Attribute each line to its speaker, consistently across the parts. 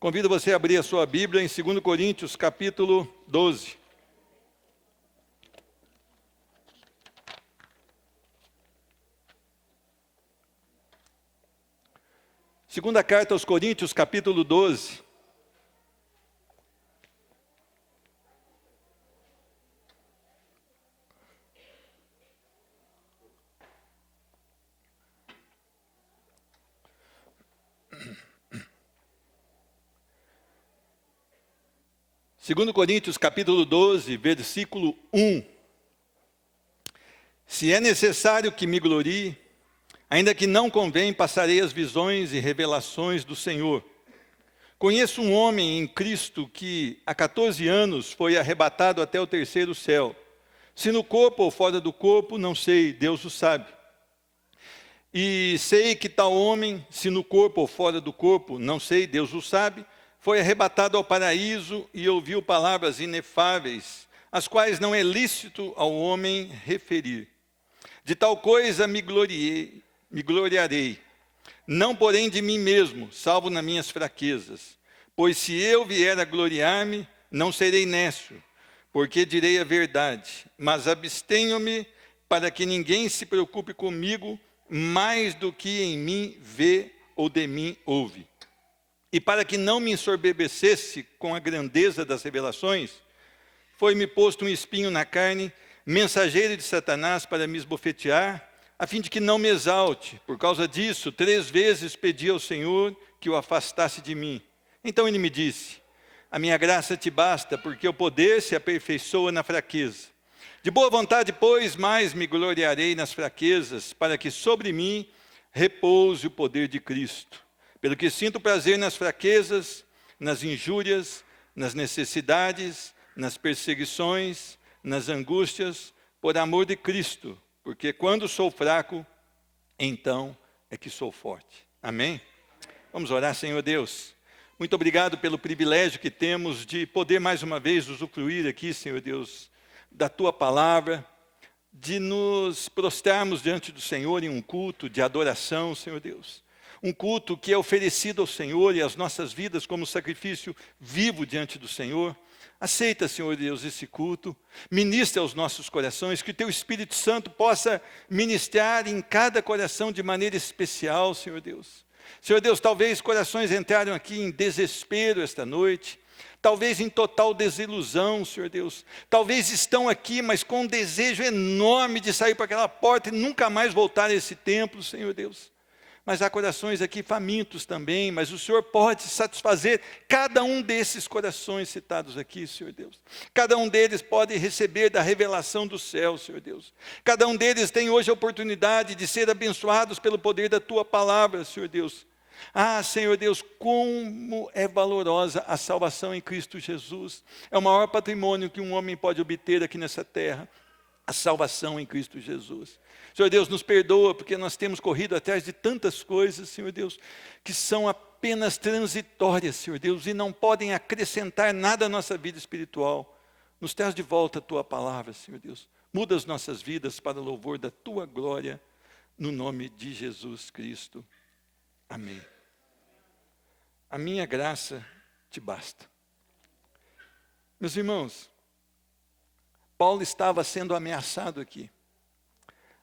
Speaker 1: Convido você a abrir a sua Bíblia em 2 Coríntios, capítulo 12. Segunda carta aos Coríntios, capítulo 12. Segundo Coríntios, capítulo 12, versículo 1. Se é necessário que me glorie, ainda que não convém, passarei as visões e revelações do Senhor. Conheço um homem em Cristo que há 14 anos foi arrebatado até o terceiro céu. Se no corpo ou fora do corpo, não sei, Deus o sabe. E sei que tal homem, se no corpo ou fora do corpo, não sei, Deus o sabe, foi arrebatado ao paraíso e ouviu palavras inefáveis, as quais não é lícito ao homem referir. De tal coisa me gloriarei, não porém de mim mesmo, salvo nas minhas fraquezas. Pois se eu vier a gloriar-me, não serei nécio, porque direi a verdade, mas abstenho-me para que ninguém se preocupe comigo mais do que em mim vê ou de mim ouve. E para que não me ensoberbecesse com a grandeza das revelações, foi-me posto um espinho na carne, mensageiro de Satanás para me esbofetear, a fim de que não me exalte. Por causa disso, 3 vezes pedi ao Senhor que o afastasse de mim. Então ele me disse: a minha graça te basta, porque o poder se aperfeiçoa na fraqueza. De boa vontade, pois, mais me gloriarei nas fraquezas, para que sobre mim repouse o poder de Cristo. Pelo que sinto prazer nas fraquezas, nas injúrias, nas necessidades, nas perseguições, nas angústias, por amor de Cristo, porque quando sou fraco, então é que sou forte. Amém? Vamos orar. Senhor Deus, muito obrigado pelo privilégio que temos de poder mais uma vez usufruir aqui, Senhor Deus, da Tua palavra, de nos prostrarmos diante do Senhor em um culto de adoração, Senhor Deus. Um culto que é oferecido ao Senhor e às nossas vidas como sacrifício vivo diante do Senhor. Aceita, Senhor Deus, esse culto, ministra aos nossos corações, que o Teu Espírito Santo possa ministrar em cada coração de maneira especial, Senhor Deus. Senhor Deus, talvez corações entraram aqui em desespero esta noite, talvez em total desilusão, Senhor Deus. Talvez estão aqui, mas com um desejo enorme de sair para aquela porta e nunca mais voltar a esse templo, Senhor Deus. Mas há corações aqui famintos também, mas o Senhor pode satisfazer cada um desses corações citados aqui, Senhor Deus. Cada um deles pode receber da revelação do céu, Senhor Deus. Cada um deles tem hoje a oportunidade de ser abençoados pelo poder da Tua palavra, Senhor Deus. Ah, Senhor Deus, como é valorosa a salvação em Cristo Jesus. É o maior patrimônio que um homem pode obter aqui nessa terra. A salvação em Cristo Jesus. Senhor Deus, nos perdoa, porque nós temos corrido atrás de tantas coisas, Senhor Deus, que são apenas transitórias, Senhor Deus, e não podem acrescentar nada à nossa vida espiritual. Nos traz de volta a Tua palavra, Senhor Deus. Muda as nossas vidas para o louvor da Tua glória, no nome de Jesus Cristo. Amém. A minha graça te basta. Meus irmãos, Paulo estava sendo ameaçado aqui.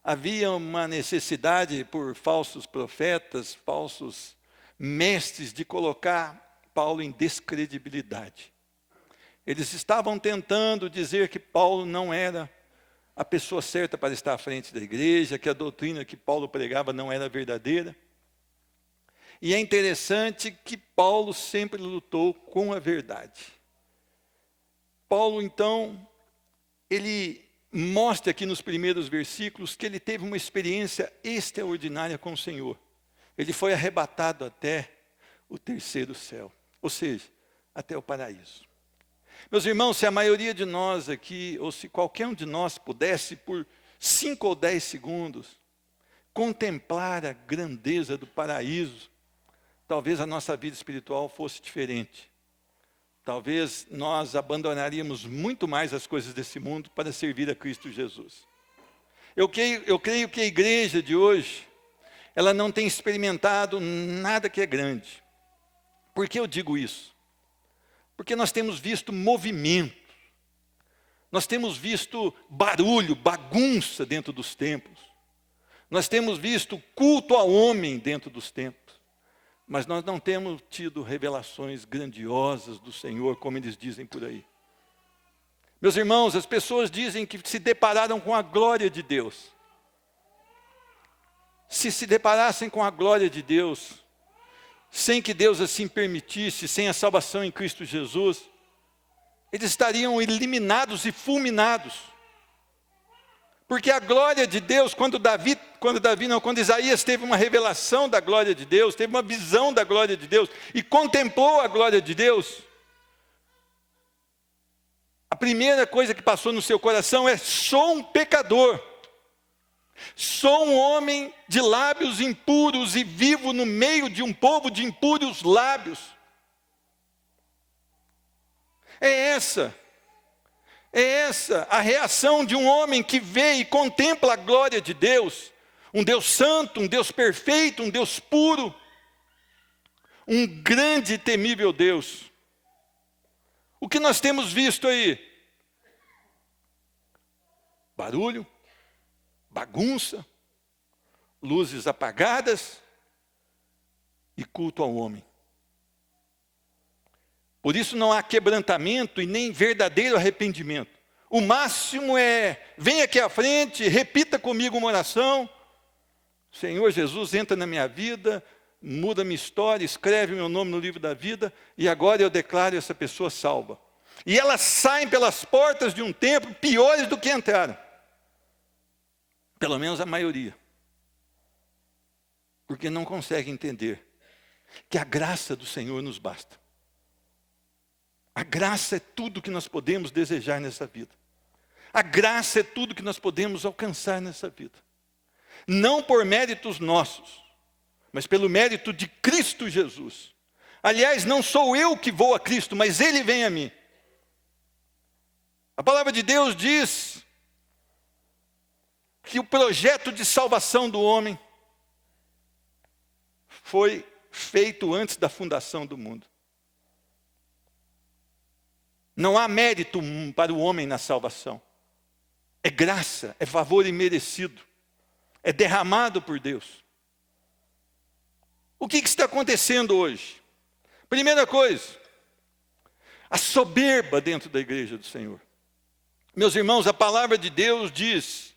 Speaker 1: Havia uma necessidade por falsos profetas, falsos mestres, de colocar Paulo em descredibilidade. Eles estavam tentando dizer que Paulo não era a pessoa certa para estar à frente da igreja, que a doutrina que Paulo pregava não era verdadeira. E é interessante que Paulo sempre lutou com a verdade. Paulo, então, ele mostra aqui nos primeiros versículos que ele teve uma experiência extraordinária com o Senhor. Ele foi arrebatado até o terceiro céu, ou seja, até o paraíso. Meus irmãos, se a maioria de nós aqui, ou se qualquer um de nós pudesse por 5 ou 10 segundos contemplar a grandeza do paraíso, talvez a nossa vida espiritual fosse diferente. Talvez nós abandonaríamos muito mais as coisas desse mundo para servir a Cristo Jesus. Eu creio que a igreja de hoje, ela não tem experimentado nada que é grande. Por que eu digo isso? Porque nós temos visto movimento, nós temos visto barulho, bagunça dentro dos templos, nós temos visto culto ao homem dentro dos templos, mas nós não temos tido revelações grandiosas do Senhor, como eles dizem por aí. Meus irmãos, as pessoas dizem que se depararam com a glória de Deus. Se deparassem com a glória de Deus, sem que Deus assim permitisse, sem a salvação em Cristo Jesus, eles estariam eliminados e fulminados. Porque a glória de Deus, quando Isaías teve uma revelação da glória de Deus, teve uma visão da glória de Deus e contemplou a glória de Deus, a primeira coisa que passou no seu coração é: sou um pecador, sou um homem de lábios impuros e vivo no meio de um povo de impuros lábios. É essa a reação de um homem que vê e contempla a glória de Deus, um Deus santo, um Deus perfeito, um Deus puro, um grande e temível Deus. O que nós temos visto aí? Barulho, bagunça, luzes apagadas e culto ao homem. Por isso não há quebrantamento e nem verdadeiro arrependimento. O máximo é: vem aqui à frente, repita comigo uma oração. Senhor Jesus, entra na minha vida, muda minha história, escreve meu nome no livro da vida, e agora eu declaro essa pessoa salva. E elas saem pelas portas de um templo piores do que entraram. Pelo menos a maioria. Porque não consegue entender que a graça do Senhor nos basta. A graça é tudo que nós podemos desejar nessa vida. A graça é tudo que nós podemos alcançar nessa vida. Não por méritos nossos, mas pelo mérito de Cristo Jesus. Aliás, não sou eu que vou a Cristo, mas Ele vem a mim. A palavra de Deus diz que o projeto de salvação do homem foi feito antes da fundação do mundo. Não há mérito para o homem na salvação. É graça, é favor imerecido. É derramado por Deus. O que está acontecendo hoje? Primeira coisa, a soberba dentro da igreja do Senhor. Meus irmãos, a palavra de Deus diz: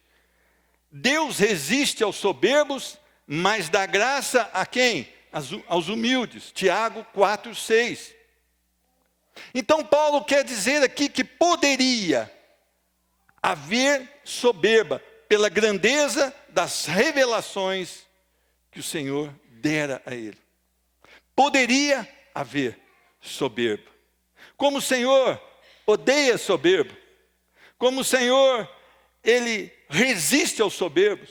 Speaker 1: Deus resiste aos soberbos, mas dá graça a quem? Aos humildes. Tiago 4:6. Então Paulo quer dizer aqui que poderia haver soberba pela grandeza das revelações que o Senhor dera a ele. Poderia haver soberba. Como o Senhor odeia soberbo, como o Senhor, Ele resiste aos soberbos,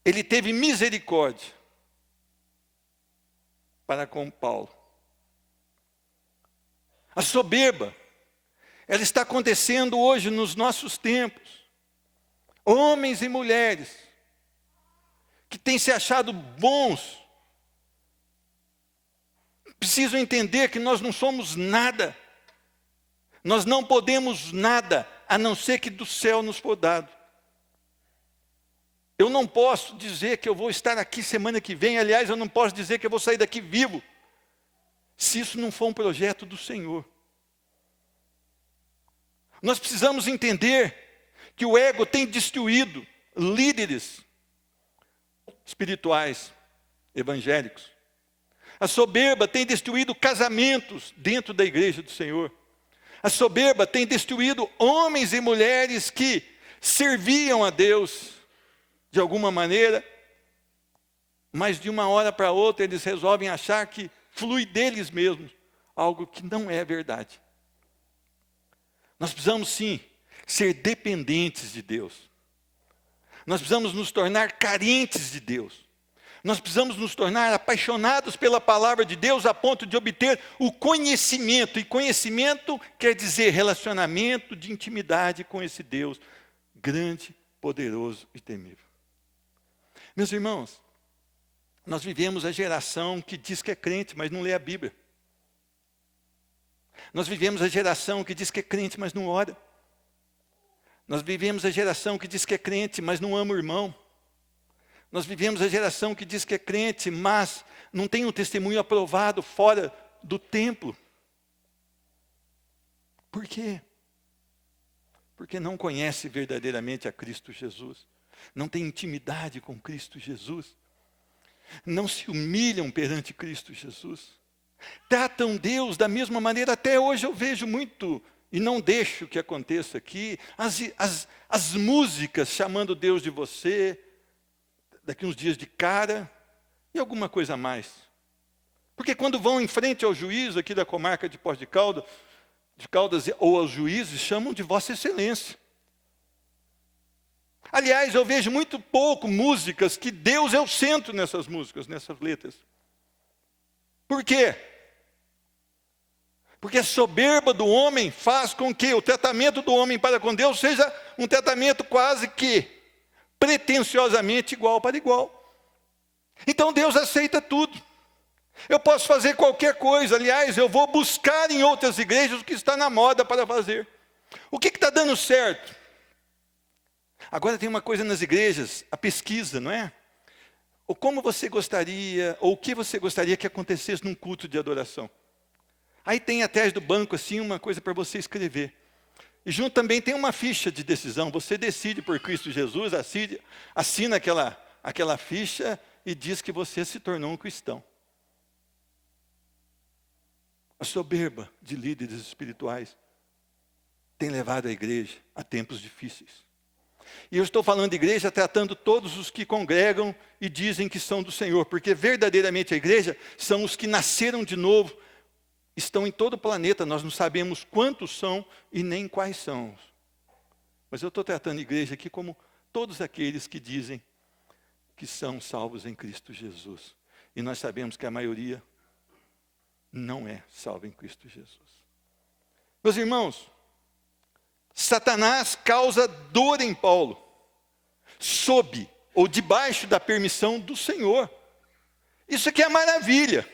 Speaker 1: Ele teve misericórdia para com Paulo. A soberba, ela está acontecendo hoje nos nossos tempos. Homens e mulheres que têm se achado bons, precisam entender que nós não somos nada. Nós não podemos nada, a não ser que do céu nos for dado. Eu não posso dizer que eu vou estar aqui semana que vem, aliás, eu não posso dizer que eu vou sair daqui vivo, se isso não for um projeto do Senhor. Nós precisamos entender que o ego tem destruído líderes espirituais, evangélicos. A soberba tem destruído casamentos dentro da igreja do Senhor. A soberba tem destruído homens e mulheres que serviam a Deus de alguma maneira, mas de uma hora para outra eles resolvem achar que flui deles mesmos, algo que não é verdade. Nós precisamos sim ser dependentes de Deus. Nós precisamos nos tornar carentes de Deus. Nós precisamos nos tornar apaixonados pela palavra de Deus a ponto de obter o conhecimento. E conhecimento quer dizer relacionamento de intimidade com esse Deus grande, poderoso e temível. Meus irmãos, Nós vivemos a geração que diz que é crente, mas não lê a Bíblia. Nós vivemos a geração que diz que é crente, mas não ora. Nós vivemos a geração que diz que é crente, mas não ama o irmão. Nós vivemos a geração que diz que é crente, mas não tem um testemunho aprovado fora do templo. Por quê? Porque não conhece verdadeiramente a Cristo Jesus. Não tem intimidade com Cristo Jesus. Não se humilham perante Cristo Jesus. Tratam Deus da mesma maneira. Até hoje eu vejo muito, e não deixo que aconteça aqui, as músicas chamando Deus de você, daqui uns dias de cara, e alguma coisa a mais. Porque quando vão em frente ao juiz aqui da comarca de Poços de Caldas, ou aos juízes, chamam de Vossa Excelência. Aliás, eu vejo muito pouco músicas que Deus é o centro nessas músicas, nessas letras. Por quê? Porque a soberba do homem faz com que o tratamento do homem para com Deus seja um tratamento quase que pretensiosamente igual para igual. Então Deus aceita tudo. Eu posso fazer qualquer coisa. Aliás, eu vou buscar em outras igrejas o que está na moda para fazer. O que está dando certo? Agora tem uma coisa nas igrejas, a pesquisa, não é? Ou como você gostaria, ou o que você gostaria que acontecesse num culto de adoração. Aí tem atrás do banco assim uma coisa para você escrever. E junto também tem uma ficha de decisão. Você decide por Cristo Jesus, assina aquela ficha e diz que você se tornou um cristão. A soberba de líderes espirituais tem levado a igreja a tempos difíceis. E eu estou falando de igreja tratando todos os que congregam e dizem que são do Senhor, porque verdadeiramente a igreja são os que nasceram de novo, estão em todo o planeta, nós não sabemos quantos são e nem quais são. Mas eu estou tratando a igreja aqui como todos aqueles que dizem que são salvos em Cristo Jesus. E nós sabemos que a maioria não é salva em Cristo Jesus. Meus irmãos, Satanás causa dor em Paulo, sob ou debaixo da permissão do Senhor. Isso aqui é maravilha.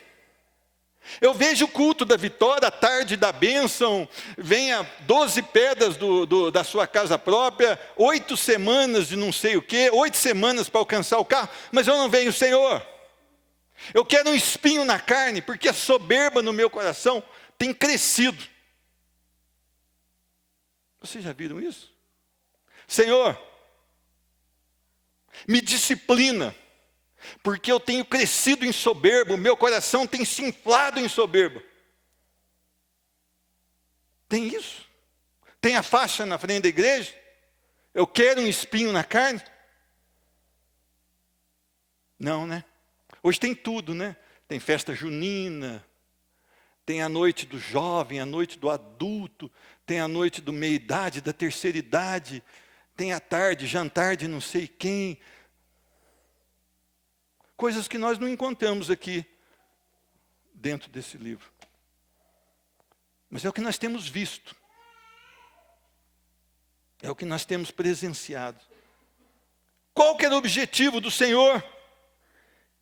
Speaker 1: Eu vejo o culto da vitória, a tarde da bênção, venha 12 pedras da sua casa própria, 8 semanas de não sei o quê, 8 semanas para alcançar o carro, mas eu não venho, Senhor. Eu quero um espinho na carne, porque a soberba no meu coração tem crescido. Vocês já viram isso? Senhor, me disciplina, porque eu tenho crescido em soberba, o meu coração tem se inflado em soberba. Tem isso? Tem a faixa na frente da igreja? Eu quero um espinho na carne? Não, né? Hoje tem tudo, né? Tem festa junina, tem a noite do jovem, a noite do adulto, tem a noite do meia-idade, da terceira idade, tem a tarde, jantar de não sei quem. Coisas que nós não encontramos aqui dentro desse livro. Mas é o que nós temos visto. É o que nós temos presenciado. Qual que era o objetivo do Senhor?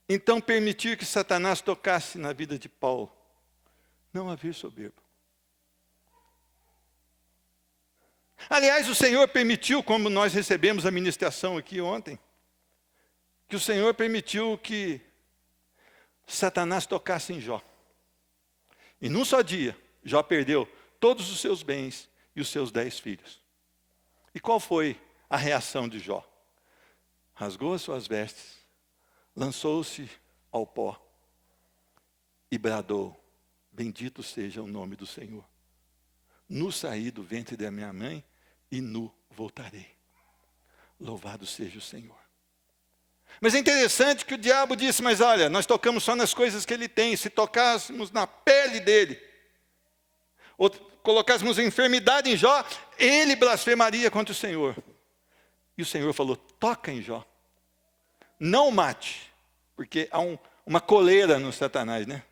Speaker 1: Então permitir que Satanás tocasse na vida de Paulo. Não haver soberba. Aliás, o Senhor permitiu, como nós recebemos a ministração aqui ontem, que o Senhor permitiu que Satanás tocasse em Jó. E num só dia, Jó perdeu todos os seus bens e os seus 10 filhos. E qual foi a reação de Jó? Rasgou as suas vestes, lançou-se ao pó e bradou: bendito seja o nome do Senhor. Nu saí do ventre da minha mãe e nu voltarei. Louvado seja o Senhor. Mas é interessante que o diabo disse: mas olha, nós tocamos só nas coisas que ele tem. Se tocássemos na pele dele, ou colocássemos a enfermidade em Jó, ele blasfemaria contra o Senhor. E o Senhor falou: toca em Jó. Não o mate, porque há uma coleira no Satanás, né?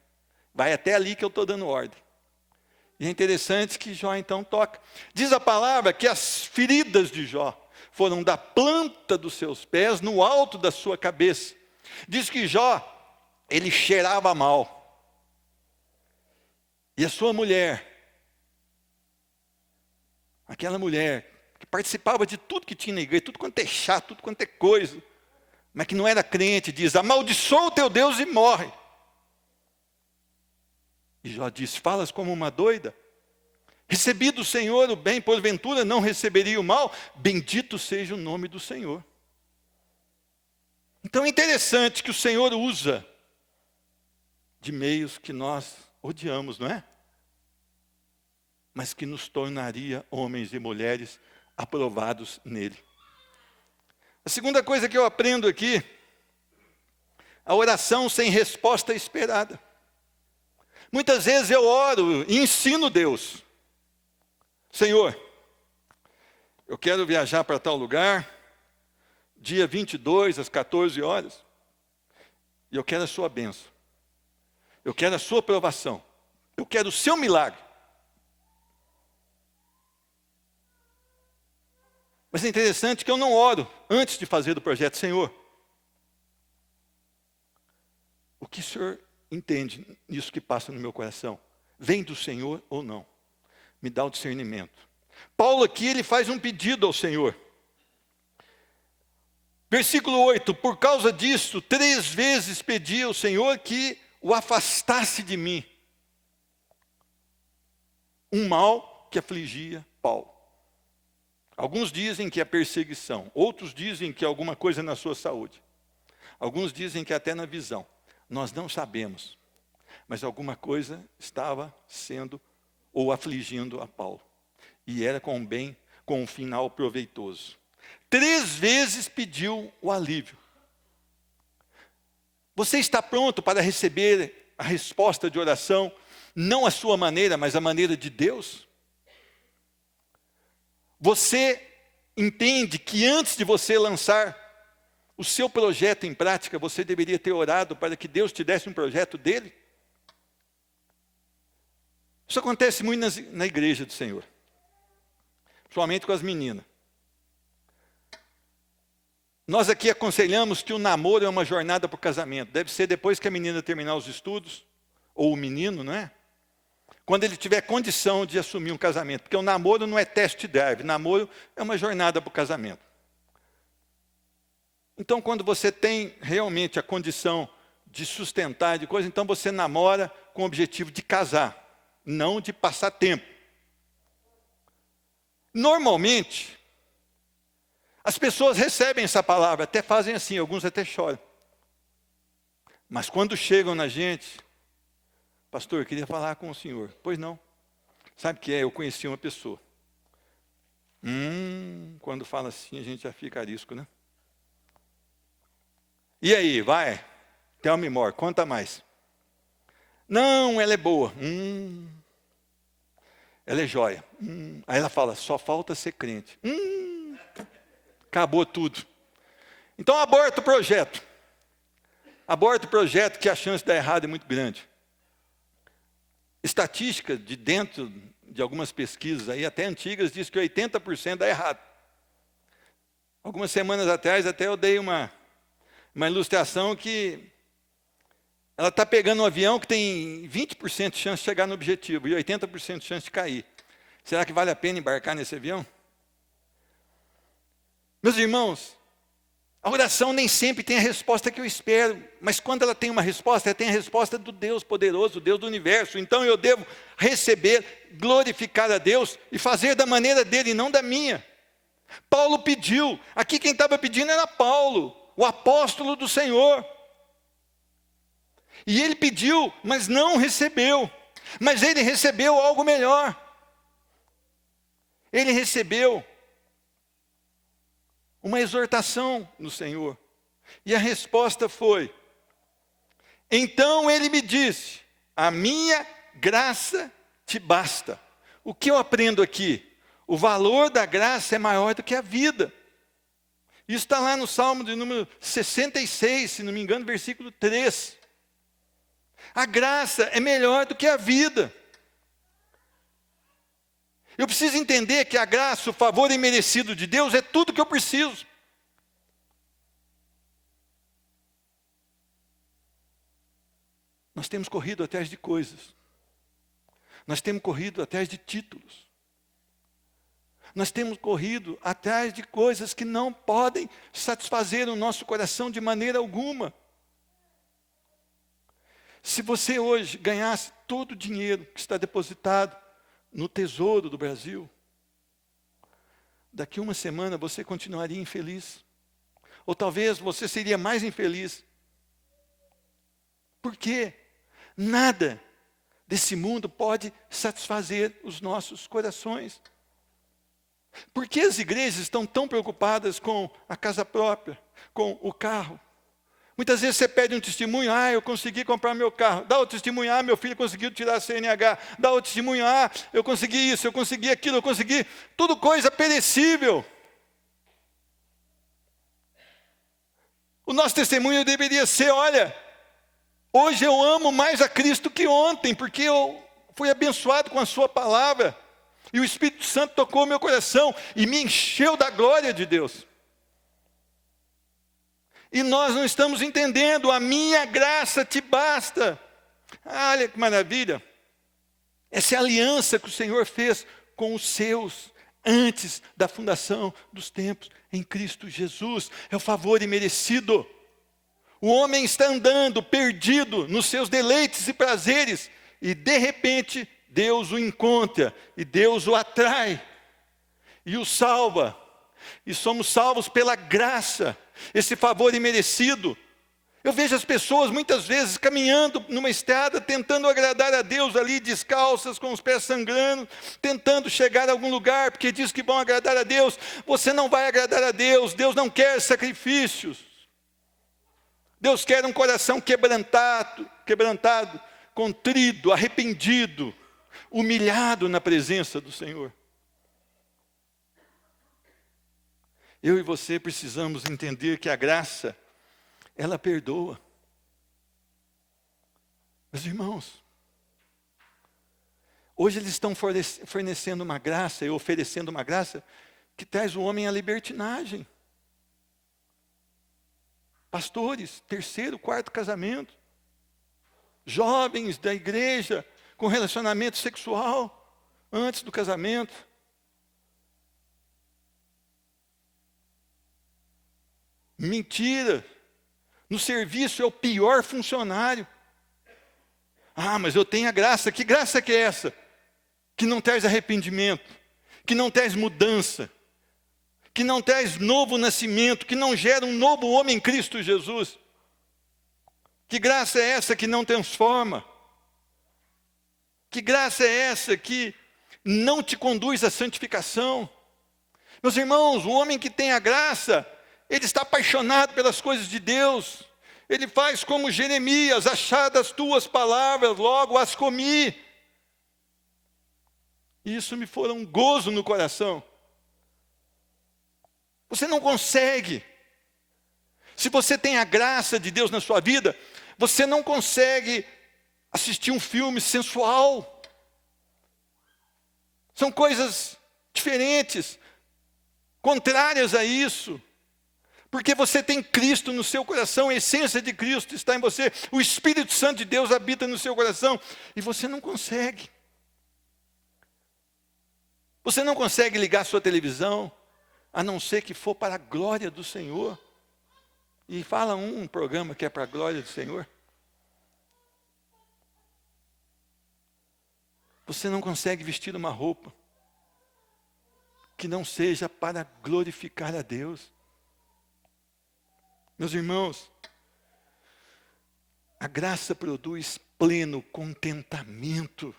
Speaker 1: Vai até ali que eu estou dando ordem. E é interessante que Jó então toca. Diz a palavra que as feridas de Jó foram da planta dos seus pés no alto da sua cabeça. Diz que Jó ele cheirava mal. E a sua mulher, aquela mulher que participava de tudo que tinha na igreja, tudo quanto é chá, tudo quanto é coisa, mas que não era crente, diz: amaldiçoa o teu Deus e morre. E Jó diz: falas como uma doida? Recebi do Senhor o bem, porventura não receberia o mal? Bendito seja o nome do Senhor. Então é interessante que o Senhor usa de meios que nós odiamos, não é? Mas que nos tornaria homens e mulheres aprovados nele. A segunda coisa que eu aprendo aqui, a oração sem resposta esperada. Muitas vezes eu oro e ensino Deus: Senhor, eu quero viajar para tal lugar, dia 22, às 14 horas, e eu quero a sua bênção, eu quero a sua aprovação, eu quero o seu milagre. Mas é interessante que eu não oro antes de fazer do projeto: Senhor, o que o Senhor entende nisso que passa no meu coração? Vem do Senhor ou não? Me dá o discernimento. Paulo aqui, ele faz um pedido ao Senhor. Versículo 8: por causa disso, 3 vezes pedi ao Senhor que o afastasse de mim um mal que afligia Paulo. Alguns dizem que é perseguição, outros dizem que é alguma coisa na sua saúde, alguns dizem que até na visão. Nós não sabemos, mas alguma coisa estava sendo ou afligindo a Paulo, e era com um final proveitoso. 3 vezes pediu o alívio. Você está pronto para receber a resposta de oração, não a sua maneira, mas a maneira de Deus? Você entende que antes de você lançar o seu projeto em prática, você deveria ter orado para que Deus te desse um projeto dele? Isso acontece muito na igreja do Senhor, principalmente com as meninas. Nós aqui aconselhamos que o namoro é uma jornada para o casamento. Deve ser depois que a menina terminar os estudos, ou o menino, não é? Quando ele tiver condição de assumir um casamento. Porque o namoro não é test drive, namoro é uma jornada para o casamento. Então, quando você tem realmente a condição de sustentar, de coisa, então você namora com o objetivo de casar, não de passar tempo. Normalmente, as pessoas recebem essa palavra, até fazem assim, alguns até choram. Mas quando chegam na gente: pastor, eu queria falar com o senhor. Pois não. Sabe o que é? Eu conheci uma pessoa. Quando fala assim, a gente já fica arisco, né? E aí, vai? Tell me more, conta mais. Não, ela é boa. Ela é joia. Aí ela fala: só falta ser crente. Acabou tudo. Então aborta o projeto. Aborta o projeto, que a chance de dar errado é muito grande. Estatística de dentro de algumas pesquisas aí, até antigas, diz que 80% dá errado. Algumas semanas atrás até eu dei uma ilustração que ela está pegando um avião que tem 20% de chance de chegar no objetivo e 80% de chance de cair. Será que vale a pena embarcar nesse avião? Meus irmãos, a oração nem sempre tem a resposta que eu espero, mas quando ela tem uma resposta, ela tem a resposta do Deus poderoso, Deus do universo. Então eu devo receber, glorificar a Deus e fazer da maneira dele, não da minha. Paulo pediu, aqui quem estava pedindo era Paulo, o apóstolo do Senhor. E ele pediu, mas não recebeu. Mas ele recebeu algo melhor. Ele recebeu uma exortação no Senhor. E a resposta foi: então ele me disse, a minha graça te basta. O que eu aprendo aqui? O valor da graça é maior do que a vida. Isso está lá no Salmo de número 66, se não me engano, versículo 3. A graça é melhor do que a vida. Eu preciso entender que a graça, o favor imerecido de Deus é tudo que eu preciso. Nós temos corrido atrás de coisas. Nós temos corrido atrás de títulos. Nós temos corrido atrás de coisas que não podem satisfazer o nosso coração de maneira alguma. Se você hoje ganhasse todo o dinheiro que está depositado no Tesouro do Brasil, daqui uma semana você continuaria infeliz. Ou talvez você seria mais infeliz. Por quê? Nada desse mundo pode satisfazer os nossos corações. Por que as igrejas estão tão preocupadas com a casa própria, com o carro? Muitas vezes você pede um testemunho, eu consegui comprar meu carro. Dá o testemunho, meu filho conseguiu tirar a CNH. Dá o testemunho, eu consegui isso, eu consegui aquilo, eu consegui. Tudo coisa perecível. O nosso testemunho deveria ser, olha, hoje eu amo mais a Cristo que ontem, porque eu fui abençoado com a sua palavra. E o Espírito Santo tocou meu coração e me encheu da glória de Deus. E nós não estamos entendendo, a minha graça te basta. Olha que maravilha. Essa é a aliança que o Senhor fez com os seus antes da fundação dos tempos em Cristo Jesus. É o favor imerecido. O homem está andando perdido nos seus deleites e prazeres e de repente Deus o encontra e Deus o atrai e o salva. E somos salvos pela graça, esse favor imerecido. Eu vejo as pessoas muitas vezes caminhando numa estrada, tentando agradar a Deus ali, descalças, com os pés sangrando, tentando chegar a algum lugar, porque diz que vão agradar a Deus. Você não vai agradar a Deus, Deus não quer sacrifícios. Deus quer um coração quebrantado, contrido, arrependido, humilhado na presença do Senhor. Eu e você precisamos entender que a graça, ela perdoa. Meus irmãos, hoje eles estão fornecendo uma graça e oferecendo uma graça que traz o homem à libertinagem. Pastores, 3º, 4º casamento. Jovens da igreja com relacionamento sexual antes do casamento. Mentira. No serviço é o pior funcionário. Mas eu tenho a graça. Que graça que é essa? Que não traz arrependimento, que não traz mudança, que não traz novo nascimento, que não gera um novo homem em Cristo Jesus. Que graça é essa que não transforma? Que graça é essa que não te conduz à santificação? Meus irmãos, o homem que tem a graça, ele está apaixonado pelas coisas de Deus. Ele faz como Jeremias, achadas tuas palavras, logo as comi. E isso me foi um gozo no coração. Você não consegue. Se você tem a graça de Deus na sua vida, você não consegue assistir um filme sensual. São coisas diferentes, contrárias a isso. Porque você tem Cristo no seu coração, a essência de Cristo está em você, o Espírito Santo de Deus habita no seu coração, e você não consegue. Você não consegue ligar a sua televisão, a não ser que for para a glória do Senhor. E fala um programa que é para a glória do Senhor. Você não consegue vestir uma roupa que não seja para glorificar a Deus. Meus irmãos, a graça produz pleno contentamento.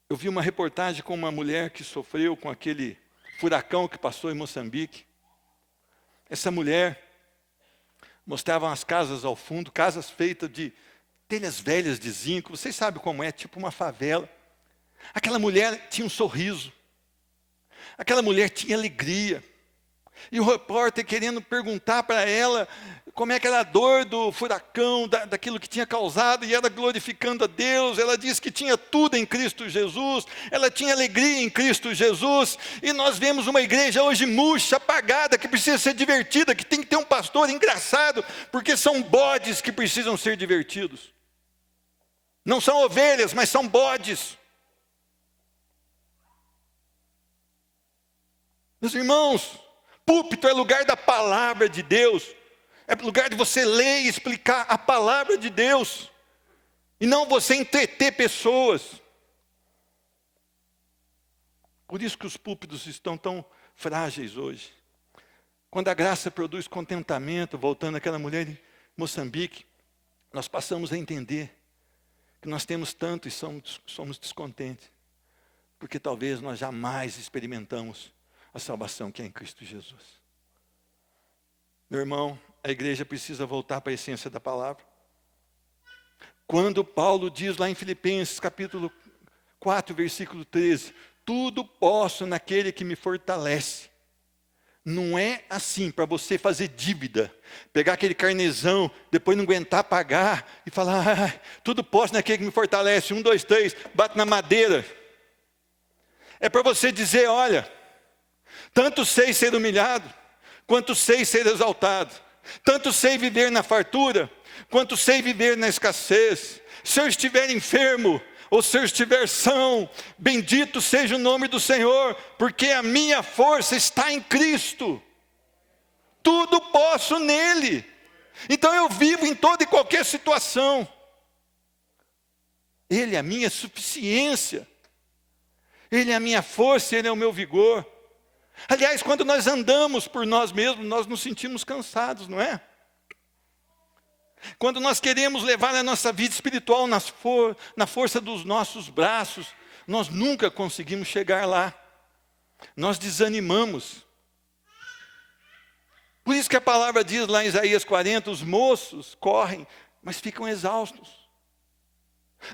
Speaker 1: Eu vi uma reportagem com uma mulher que sofreu com aquele furacão que passou em Moçambique. Essa mulher mostrava as casas ao fundo, casas feitas de telhas velhas de zinco. Vocês sabem como é, tipo uma favela. Aquela mulher tinha um sorriso. Aquela mulher tinha alegria. E o repórter querendo perguntar para ela como é que era a dor do furacão, daquilo que tinha causado, e ela glorificando a Deus. Ela disse que tinha tudo em Cristo Jesus, ela tinha alegria em Cristo Jesus. E nós vemos uma igreja hoje murcha, apagada, que precisa ser divertida, que tem que ter um pastor engraçado, porque são bodes que precisam ser divertidos. Não são ovelhas, mas são bodes. Meus irmãos, púlpito é lugar da palavra de Deus. É lugar de você ler e explicar a palavra de Deus. E não você entreter pessoas. Por isso que os púlpitos estão tão frágeis hoje. Quando a graça produz contentamento, voltando àquela mulher em Moçambique, nós passamos a entender que nós temos tanto e somos descontentes. Porque talvez nós jamais experimentamos a salvação que é em Cristo Jesus. Meu irmão, a igreja precisa voltar para a essência da palavra. Quando Paulo diz lá em Filipenses, capítulo 4, versículo 13, tudo posso naquele que me fortalece. Não é assim para você fazer dívida, pegar aquele carnezão, depois não aguentar pagar e falar, tudo posso naquele que me fortalece, 1, 2, 3, bate na madeira. É para você dizer, olha, tanto sei ser humilhado, quanto sei ser exaltado. Tanto sei viver na fartura, quanto sei viver na escassez. Se eu estiver enfermo, ou se eu estiver são, bendito seja o nome do Senhor, porque a minha força está em Cristo. Tudo posso nele. Então eu vivo em toda e qualquer situação. Ele é a minha suficiência. Ele é a minha força, Ele é o meu vigor. Aliás, quando nós andamos por nós mesmos, nós nos sentimos cansados, não é? Quando nós queremos levar a nossa vida espiritual na força dos nossos braços, nós nunca conseguimos chegar lá. Nós desanimamos. Por isso que a palavra diz lá em Isaías 40, os moços correm, mas ficam exaustos.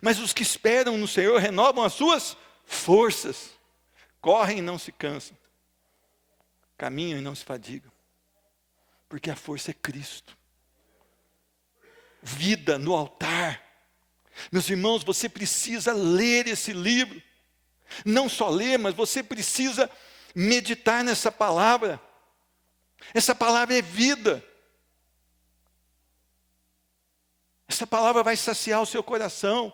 Speaker 1: Mas os que esperam no Senhor renovam as suas forças. Correm e não se cansam. Caminham e não se fadigam. Porque a força é Cristo. Vida no altar. Meus irmãos, você precisa ler esse livro. Não só ler, mas você precisa meditar nessa palavra. Essa palavra é vida. Essa palavra vai saciar o seu coração.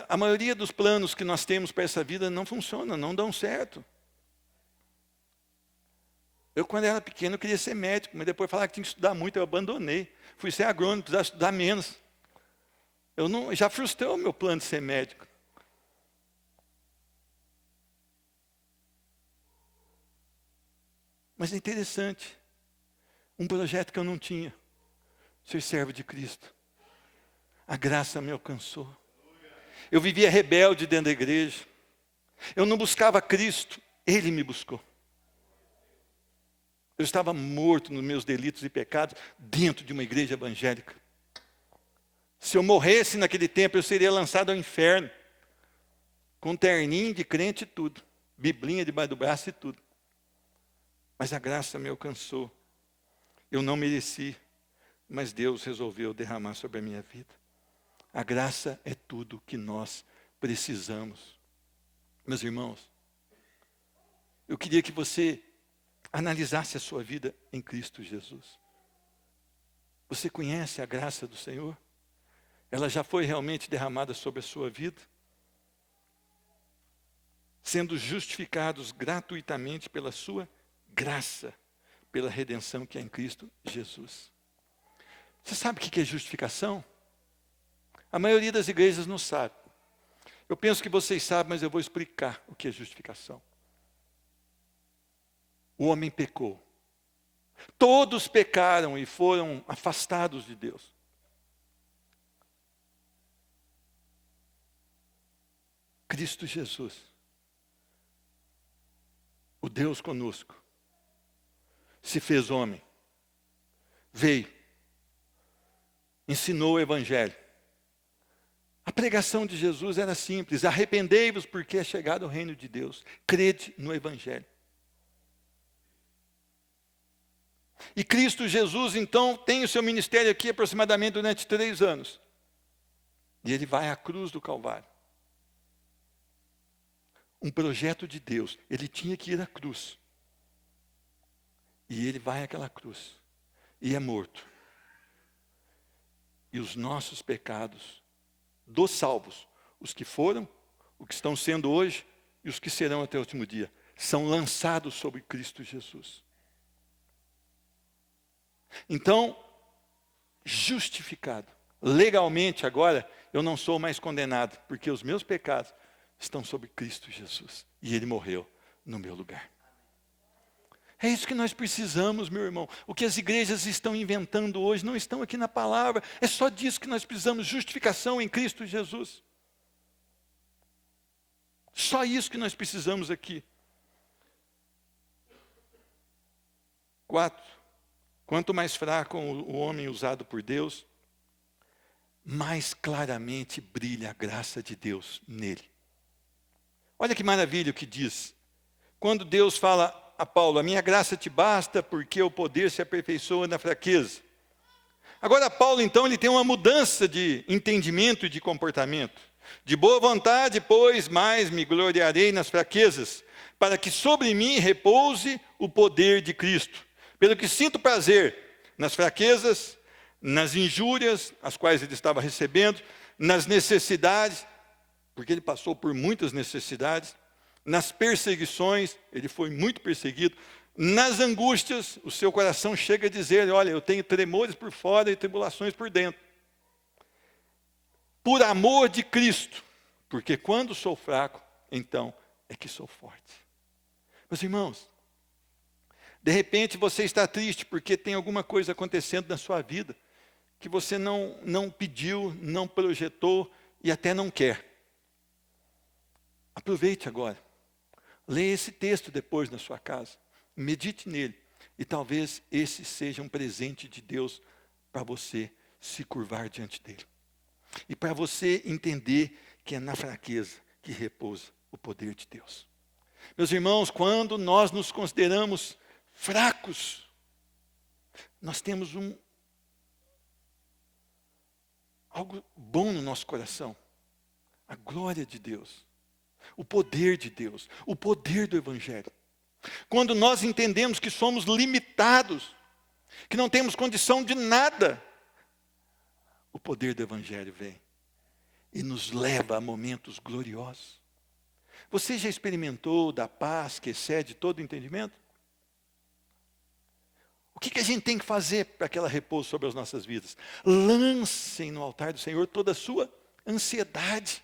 Speaker 1: A maioria dos planos que nós temos para essa vida não funciona, não dão certo. Eu, quando era pequeno, eu queria ser médico, mas depois falaram que tinha que estudar muito, eu abandonei. Fui ser agrônomo, precisava estudar menos. Já frustrou o meu plano de ser médico. Mas é interessante, um projeto que eu não tinha, ser servo de Cristo. A graça me alcançou. Eu vivia rebelde dentro da igreja. Eu não buscava Cristo, Ele me buscou. Eu estava morto nos meus delitos e pecados dentro de uma igreja evangélica. Se eu morresse naquele tempo, eu seria lançado ao inferno. Com terninho de crente e tudo. Biblinha debaixo do braço e tudo. Mas a graça me alcançou. Eu não mereci, mas Deus resolveu derramar sobre a minha vida. A graça é tudo que nós precisamos. Meus irmãos, eu queria que você analisasse a sua vida em Cristo Jesus. Você conhece a graça do Senhor? Ela já foi realmente derramada sobre a sua vida? Sendo justificados gratuitamente pela sua graça, pela redenção que é em Cristo Jesus. Você sabe o que é justificação? A maioria das igrejas não sabe. Eu penso que vocês sabem, mas eu vou explicar o que é justificação. O homem pecou. Todos pecaram e foram afastados de Deus. Cristo Jesus, o Deus conosco, se fez homem, veio, ensinou o Evangelho. A pregação de Jesus era simples: arrependei-vos porque é chegado o reino de Deus, crede no Evangelho. E Cristo Jesus, então, tem o seu ministério aqui aproximadamente durante 3 anos. E ele vai à cruz do Calvário. Um projeto de Deus. Ele tinha que ir à cruz. E ele vai àquela cruz. E é morto. E os nossos pecados, dos salvos, os que foram, os que estão sendo hoje e os que serão até o último dia, são lançados sobre Cristo Jesus. Então, justificado, legalmente agora, eu não sou mais condenado, porque os meus pecados estão sobre Cristo Jesus. E ele morreu no meu lugar. É isso que nós precisamos, meu irmão. O que as igrejas estão inventando hoje não estão aqui na palavra. É só disso que nós precisamos, justificação em Cristo Jesus. Só isso que nós precisamos aqui. 4. Quanto mais fraco o homem usado por Deus, mais claramente brilha a graça de Deus nele. Olha que maravilha o que diz. Quando Deus fala a Paulo, a minha graça te basta porque o poder se aperfeiçoa na fraqueza. Agora Paulo então ele tem uma mudança de entendimento e de comportamento. De boa vontade, pois, mais me gloriarei nas fraquezas, para que sobre mim repouse o poder de Cristo. Pelo que sinto prazer nas fraquezas, nas injúrias, as quais ele estava recebendo, nas necessidades, porque ele passou por muitas necessidades, nas perseguições, ele foi muito perseguido, nas angústias, o seu coração chega a dizer, olha, eu tenho tremores por fora e tribulações por dentro. Por amor de Cristo, porque quando sou fraco, então é que sou forte. Meus irmãos, de repente você está triste porque tem alguma coisa acontecendo na sua vida que você não pediu, não projetou e até não quer. Aproveite agora. Leia esse texto depois na sua casa. Medite nele. E talvez esse seja um presente de Deus para você se curvar diante dele. E para você entender que é na fraqueza que repousa o poder de Deus. Meus irmãos, quando nós nos consideramos fracos, nós temos algo bom no nosso coração. A glória de Deus. O poder de Deus. O poder do Evangelho. Quando nós entendemos que somos limitados, que não temos condição de nada, o poder do Evangelho vem e nos leva a momentos gloriosos. Você já experimentou da paz que excede todo entendimento? O que a gente tem que fazer para que ela repouse sobre as nossas vidas? Lancem no altar do Senhor toda a sua ansiedade,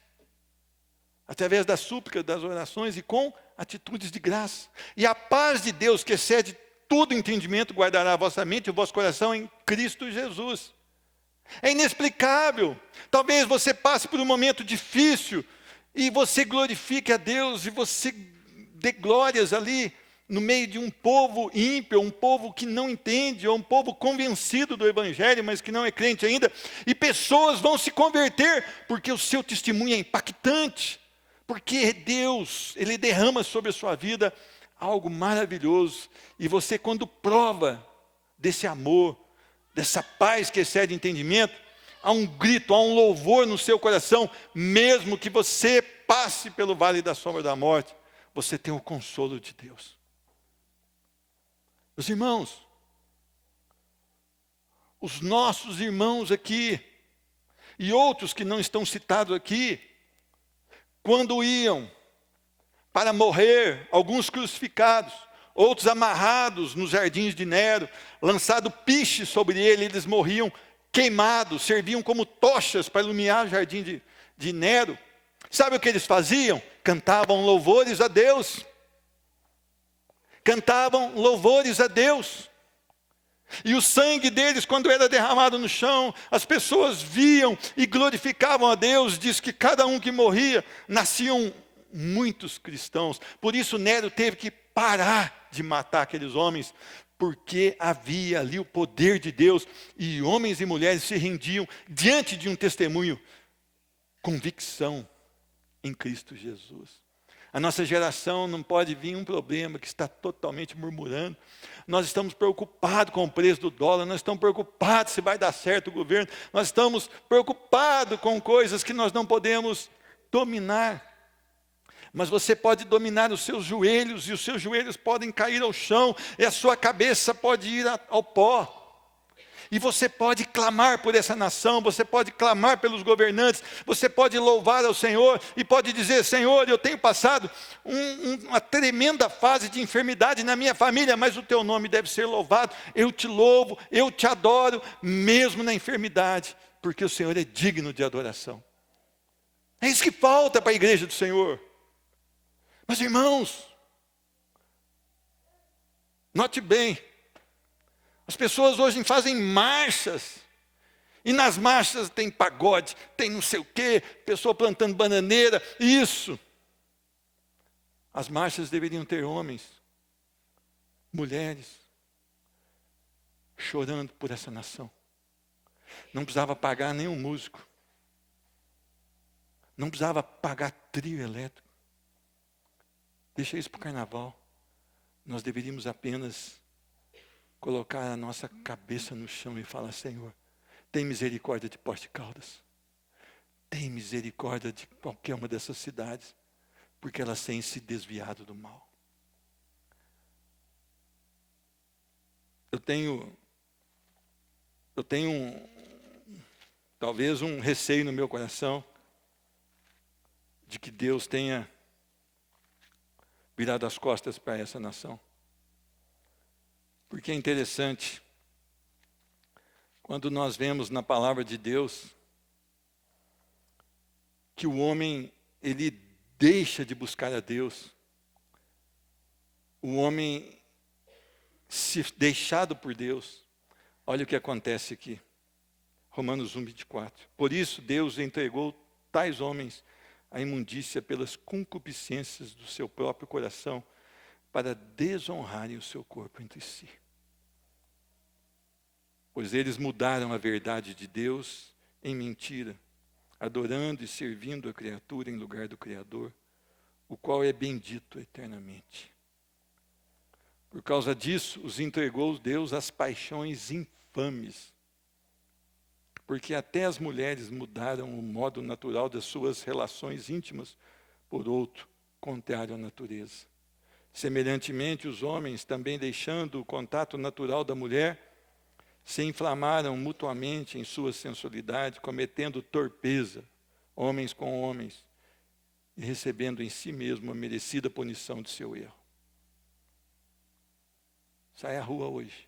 Speaker 1: através da súplica, das orações e com atitudes de graça. E a paz de Deus, que excede todo entendimento, guardará a vossa mente e o vosso coração em Cristo Jesus. É inexplicável. Talvez você passe por um momento difícil e você glorifique a Deus e você dê glórias ali no meio de um povo ímpio, um povo que não entende, ou um povo convencido do Evangelho, mas que não é crente ainda, e pessoas vão se converter, porque o seu testemunho é impactante, porque Deus, Ele derrama sobre a sua vida algo maravilhoso, e você quando prova desse amor, dessa paz que excede entendimento, há um grito, há um louvor no seu coração, mesmo que você passe pelo vale da sombra da morte, você tem o consolo de Deus. Meus irmãos, os nossos irmãos aqui, e outros que não estão citados aqui, quando iam para morrer, alguns crucificados, outros amarrados nos jardins de Nero, lançado piche sobre ele, eles morriam queimados, serviam como tochas para iluminar o jardim de Nero. Sabe o que eles faziam? Cantavam louvores a Deus. Cantavam louvores a Deus. E o sangue deles, quando era derramado no chão, as pessoas viam e glorificavam a Deus. Diz que cada um que morria, nasciam muitos cristãos. Por isso Nero teve que parar de matar aqueles homens, porque havia ali o poder de Deus, e homens e mulheres se rendiam diante de um testemunho, convicção em Cristo Jesus. A nossa geração não pode vir um problema que está totalmente murmurando. Nós estamos preocupados com o preço do dólar, nós estamos preocupados se vai dar certo o governo, nós estamos preocupados com coisas que nós não podemos dominar. Mas você pode dominar os seus joelhos, e os seus joelhos podem cair ao chão, e a sua cabeça pode ir ao pó. E você pode clamar por essa nação, você pode clamar pelos governantes, você pode louvar ao Senhor e pode dizer: Senhor, eu tenho passado uma tremenda fase de enfermidade na minha família, mas o teu nome deve ser louvado. Eu te louvo, eu te adoro, mesmo na enfermidade, porque o Senhor é digno de adoração. É isso que falta para a igreja do Senhor. Mas irmãos, note bem, as pessoas hoje fazem marchas, e nas marchas tem pagode, tem não sei o quê, pessoa plantando bananeira, isso. As marchas deveriam ter homens, mulheres, chorando por essa nação. Não precisava pagar nenhum músico, não precisava pagar trio elétrico. Deixa isso para o carnaval. Nós deveríamos apenas colocar a nossa cabeça no chão e falar: Senhor, tem misericórdia de Poste Caldas. Tem misericórdia de qualquer uma dessas cidades, porque elas têm se desviado do mal. Eu tenho talvez um receio no meu coração de que Deus tenha virado as costas para essa nação. Porque é interessante, quando nós vemos na palavra de Deus, que o homem, ele deixa de buscar a Deus. O homem, se deixado por Deus, olha o que acontece aqui. Romanos 1:24. Por isso Deus entregou tais homens à imundícia pelas concupiscências do seu próprio coração, para desonrarem o seu corpo entre si. Pois eles mudaram a verdade de Deus em mentira, adorando e servindo a criatura em lugar do Criador, o qual é bendito eternamente. Por causa disso, os entregou Deus às paixões infames, porque até as mulheres mudaram o modo natural das suas relações íntimas por outro, contrário à natureza. Semelhantemente, os homens, também deixando o contato natural da mulher, se inflamaram mutuamente em sua sensualidade, cometendo torpeza, homens com homens, e recebendo em si mesmo a merecida punição de seu erro. Sai à rua hoje.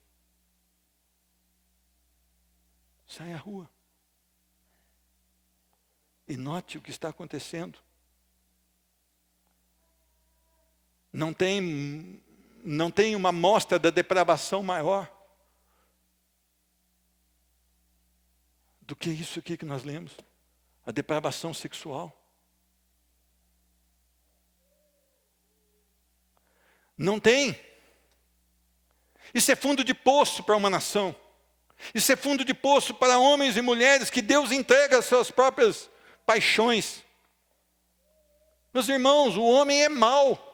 Speaker 1: Sai à rua. E note o que está acontecendo. Não tem uma amostra da depravação maior do que isso aqui que nós lemos. A depravação sexual. Não tem. Isso é fundo de poço para uma nação. Isso é fundo de poço para homens e mulheres que Deus entrega às suas próprias paixões. Meus irmãos, o homem é mau.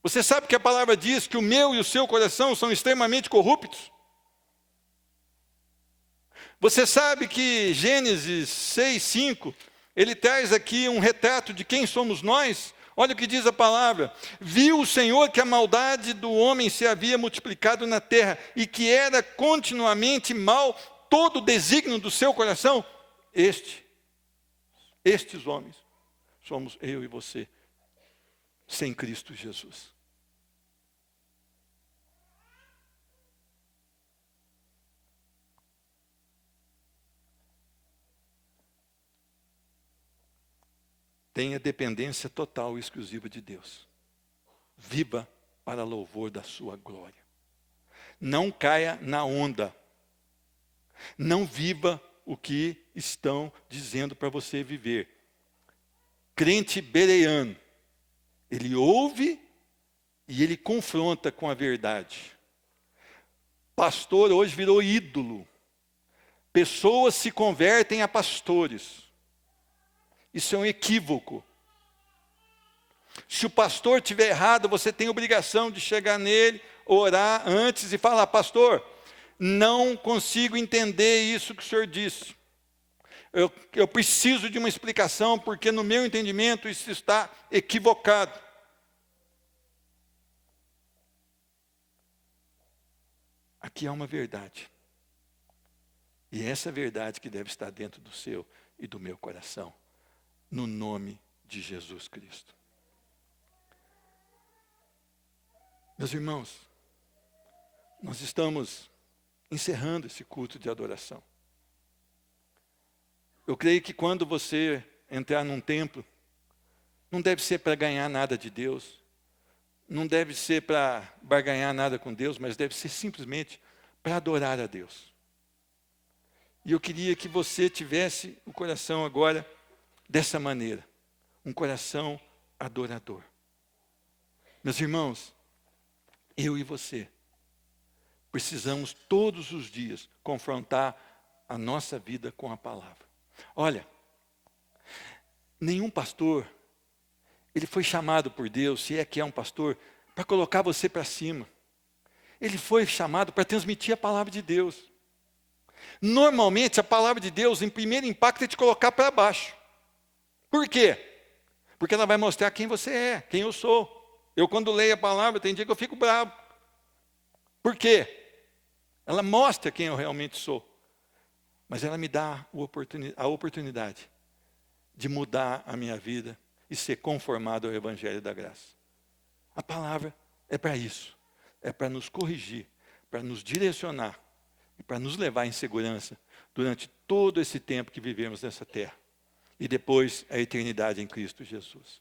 Speaker 1: Você sabe que a palavra diz que o meu e o seu coração são extremamente corruptos? Você sabe que Gênesis 6:5, ele traz aqui um retrato de quem somos nós? Olha o que diz a palavra: viu o Senhor que a maldade do homem se havia multiplicado na terra, e que era continuamente mal todo o desígnio do seu coração. Estes homens, somos eu e você, sem Cristo Jesus. Tenha dependência total e exclusiva de Deus. Viva para louvor da sua glória. Não caia na onda. Não viva o que estão dizendo para você viver. Crente bereano, ele ouve e ele confronta com a verdade. Pastor hoje virou ídolo. Pessoas se convertem a pastores. Isso é um equívoco. Se o pastor estiver errado, você tem obrigação de chegar nele, orar antes e falar: pastor, não consigo entender isso que o senhor disse. Eu preciso de uma explicação, porque no meu entendimento isso está equivocado. Aqui há uma verdade. E é essa verdade que deve estar dentro do seu e do meu coração, no nome de Jesus Cristo. Meus irmãos, nós estamos encerrando esse culto de adoração. Eu creio que quando você entrar num templo, não deve ser para ganhar nada de Deus, não deve ser para barganhar nada com Deus, mas deve ser simplesmente para adorar a Deus. E eu queria que você tivesse o coração agora dessa maneira, um coração adorador. Meus irmãos, eu e você precisamos todos os dias confrontar a nossa vida com a palavra. Olha, nenhum pastor, ele foi chamado por Deus, se é que é um pastor, para colocar você para cima. Ele foi chamado para transmitir a palavra de Deus. Normalmente, a palavra de Deus, em primeiro impacto, é te colocar para baixo. Por quê? Porque ela vai mostrar quem você é, quem eu sou. Eu, quando leio a palavra, tem dia que eu fico bravo. Por quê? Ela mostra quem eu realmente sou. Mas ela me dá a oportunidade de mudar a minha vida e ser conformado ao Evangelho da Graça. A palavra é para isso. É para nos corrigir, para nos direcionar e para nos levar em segurança durante todo esse tempo que vivemos nessa terra. E depois a eternidade em Cristo Jesus.